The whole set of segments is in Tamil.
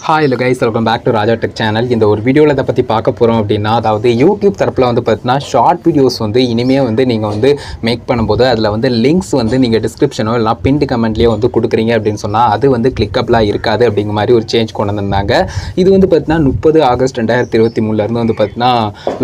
Hi hello guys, welcome back to Raja tech channel. இந்த ஒரு வீடியோவில் இதை பற்றி பார்க்க போகிறோம் அப்படின்னா, அதாவது யூடியூப் தரப்பில் வந்து பார்த்தீங்கன்னா ஷார்ட் வீடியோஸ் வந்து இனிமேல் வந்து நீங்கள் வந்து மேக் பண்ணும்போது அதில் வந்து லிங்க்ஸ் வந்து நீங்கள் டிஸ்கிரிப்ஷனோ இல்லை பின்டு கமெண்ட்லேயோ வந்து கொடுக்குறீங்க அப்படின்னு சொன்னால் அது வந்து கிளிக்கபிளாக இருக்காது அப்படிங்கிற மாதிரி ஒரு சேஞ்ச் கொண்டு வந்திருந்தாங்க. இது வந்து பார்த்தீங்கன்னா 30 ஆகஸ்ட் 2023 வந்து பார்த்தீங்கன்னா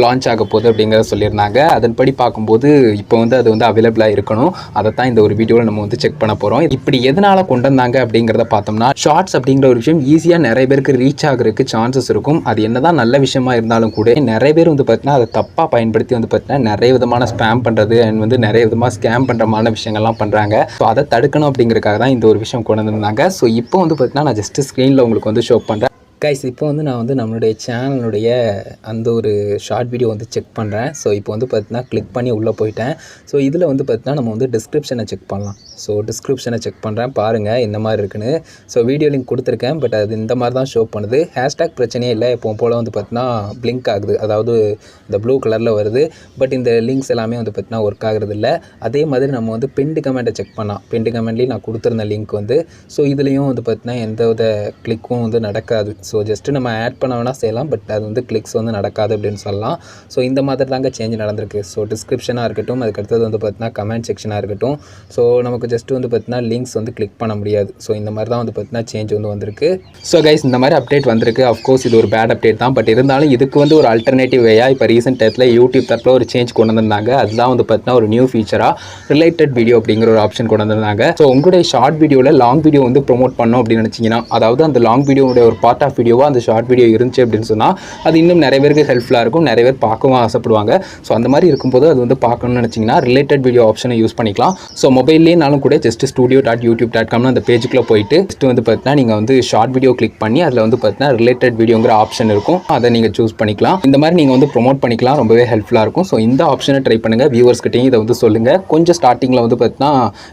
லான்ச் ஆக போகுது அப்படிங்கிறத சொல்லியிருந்தாங்க. அதன்படி பார்க்கும்போது இப்போ வந்து அது வந்து அவைலபிளாக இருக்கணும். அதை தான் இந்த ஒரு வீடியோவில் நம்ம வந்து செக் பண்ண போகிறோம். இப்படி எதனால் கொண்டு வந்தாங்க அப்படிங்கிறத பார்த்தோம்னா, ஷார்ட்ஸ் அப்படிங்கிற ஒரு விஷயம் ஈஸியாக நிறைய பேருக்கு ரீச் ஆகிறதுக்கு சான்சஸ் இருக்கும். அது என்னதான் நல்ல விஷயமா இருந்தாலும் கூட நிறைய பேர் வந்து பார்த்தீங்கன்னா அதை தப்பாக பயன்படுத்தி வந்து பார்த்தீங்கன்னா நிறைய விதமான ஸ்பேம் பண்ணுறது அண்ட் வந்து நிறைய விதமாக ஸ்கேம் பண்ணுறமான விஷயங்கள்லாம் பண்ணுறாங்க. ஸோ அதை தடுக்கணும் அப்படிங்கிறதுக்காக தான் இந்த ஒரு விஷயம் கொண்டு வந்திருந்தாங்க. ஸோ இப்போ வந்து பார்த்தீங்கன்னா நான் ஜஸ்ட் ஸ்க்ரீனில் உங்களுக்கு வந்து ஷோ பண்ணுறேன். கைஸ், இப்போ வந்து நான் வந்து நம்மளுடைய சேனலுடைய அந்த ஒரு ஷார்ட் வீடியோ வந்து செக் பண்ணுறேன். ஸோ இப்போ வந்து பார்த்தீங்கன்னா கிளிக் பண்ணி உள்ளே போயிட்டேன். ஸோ இதில் வந்து பார்த்தீங்கன்னா நம்ம வந்து டிஸ்கிரிப்ஷனை செக் பண்ணலாம். ஸோ டிஸ்கிரிப்ஷனை செக் பண்ணுறேன், பாருங்கள் இந்த மாதிரி இருக்குன்னு. ஸோ வீடியோ லிங்க் கொடுத்துருக்கேன், பட் அது இந்த மாதிரி தான் ஷோ பண்ணுது. ஹேஷ்டேக் பிரச்சனையே இல்லை, எப்போ போல் வந்து பார்த்தீங்கன்னா பிளிங்க் ஆகுது, அதாவது இந்த ப்ளூ கலரில் வருது. பட் இந்த லிங்க்ஸ் எல்லாமே வந்து பார்த்தீங்கன்னா ஒர்க் ஆகுறது இல்லை. அதே மாதிரி நம்ம வந்து பின்டு கமெண்ட்டை செக் பண்ணலாம். பின்டு கமெண்ட்லேயும் நான் கொடுத்துருந்த லிங்க் வந்து ஸோ இதுலேயும் வந்து பார்த்தீங்கன்னா எந்த வித கிளிக்கும் வந்து நடக்காது. ஸோ ஜஸ்ட்டு நம்ம ஆட் பண்ண வேணால் செய்யலாம், பட் அது வந்து கிளிக்ஸ் வந்து நடக்காது அப்படின்னு சொல்லலாம். ஸோ இந்த மாதிரி தாங்க சேஞ்ச் நடந்திருக்கு. ஸோ டிஸ்கிரிப்ஷனாக இருக்கட்டும், அதுக்கடுத்தது வந்து பார்த்தீங்கன்னா கமெண்ட் செக்ஷனாக இருக்கட்டும், ஸோ நமக்கு ஜஸ்ட்டு வந்து பார்த்தீங்கன்னா லிங்க்ஸ் வந்து கிளிக் பண்ண முடியாது. ஸோ இந்த மாதிரி தான் வந்து பார்த்தீங்கன்னா சேஞ்ச் வந்து வந்திருக்கு. ஸோ கைஸ், இந்த மாதிரி அப்டேட் வந்திருக்கு. அஃப்கோர்ஸ் இது ஒரு பேட் அப்டேட் தான், பட் இருந்தாலும் இதுக்கு வந்து ஒரு அல்டர்னேட்டிவ் வேயாக இப்போ ரீசெண்ட் டைத்தில் யூடியூப் தரப்பில் ஒரு சேஞ்ச் கொண்டு வந்திருந்தாங்க. அதுதான் வந்து பார்த்தீங்கன்னா ஒரு நியூ ஃபீச்சராக ரிலேட்டட் வீடியோ அப்படிங்கிற ஒரு ஆப்ஷன் கொண்டு வந்திருந்தாங்க. ஸோ உங்களுடைய ஷார்ட் வீடியோவில் லாங் வீடியோ வந்து ப்ரொமோட் பண்ணோம் அப்படின்னு நினச்சிங்கன்னா, அதாவது அந்த லாங் வீடியோடைய ஒரு பார்ட் ஆஃப் வீடியோவாக அந்த ஷார்ட் வீடியோ இருந்துச்சு அப்படின்னு சொன்னால் அது இன்னும் நிறைய பேருக்கு ஹெல்ப்ஃபுல்லாக இருக்கும். நிறைய பேர் பார்க்கவும் ஆசைப்படுவாங்க. ஸோ அந்த மாதிரி இருக்கும்போது அது வந்து பார்க்கணும்னு நினச்சிங்கன்னா ரிலேட்டட் வீடியோ ஆப்ஷனை யூஸ் பண்ணிக்கலாம். ஸோ மொபைல்லேனாலும் கூட ஜஸ்ட் studio.youtube.com அந்த பேஜுக்குள்ளே போயிட்டு ஜஸ்ட் வந்து பார்த்தீங்கன்னா நீங்கள் வந்து ஷார்ட் வீடியோ கிளிக் பண்ணி அதில் வந்து பார்த்தீங்கன்னா ரிலேட்டட் வீடியோங்கிற ஆப்ஷன் இருக்கும், அதை நீங்கள் சூஸ் பண்ணிக்கலாம். இந்த மாதிரி நீங்கள் வந்து ப்ரொமோட் பண்ணிக்கலாம், ரொம்பவே ஹெல்ப்ஃபுல்லாக இருக்கும். ஸோ இந்த ஆப்ஷனை ட்ரை பண்ணுங்கள். வியூவர்ஸ்கிட்டையும் இதை வந்து சொல்லுங்கள். கொஞ்சம் ஸ்டார்டிங்கில் வந்து பார்த்தீங்கன்னா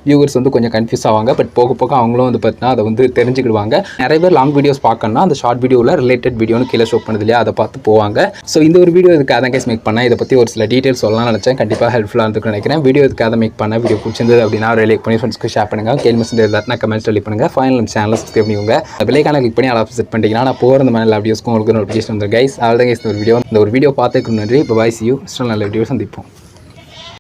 வியூவர்ஸ் வந்து கொஞ்சம் கன்ஃபியூஸ் ஆவாங்க, பட் போக போக அவங்களும் வந்து பார்த்தீங்கன்னா அதை வந்து தெரிஞ்சுக்கிடுவாங்க. நிறைய பேர் லாங் வீடியோஸ் பார்க்கணும்னா அந்த ஷார்ட் வீடியோவில் ரிலேட்டட் வீடியோன்னு கீழே ஷோ பண்ணுது இல்லையா, அதை பார்த்து போவாங்க. ஸோ இந்த ஒரு வீடியோ இதுக்காக தான் கேஸ் மேக் பண்ணேன். இதை பற்றி ஒரு சில டீட்டெயில்ஸ் சொல்லலாம் நினச்சேன். கண்டிப்பாக ஹெல்ப்ஃபுல்லாக இருக்குன்னு நினைக்கிறேன். வீடியோ இதுக்காக மெக் பண்ண வீடியோ பிடிச்சிருந்தது அப்படின்னா ஒரு லைக் பண்ணி ஃப்ரெண்ட்ஸ்க்கு ஷேர் பண்ணுங்கள். கேள்வி இருந்தால் கமெண்ட்ஸ் சொல்லி பண்ணுங்கள். ஃபைனல் சேனலை சப்ஸ்கிரைப் பண்ணிக்கோங்க. பெல்லைக்கான கிளிக் பண்ணி ஆல் செட் பண்ணிட்டீங்கன்னா நான் போகிற இந்த மாதிரி வீடியோஸ்க்கு உங்களுக்கு நோட்டிஃபிகேஷன் வந்துடும். கைஸ், அவ்வளோதான் கைஸ் இந்த ஒரு வீடியோ பார்த்துக்கு நன்றி. இப்போ பாய், see you. நல்ல வீடியோ சந்திப்போம்.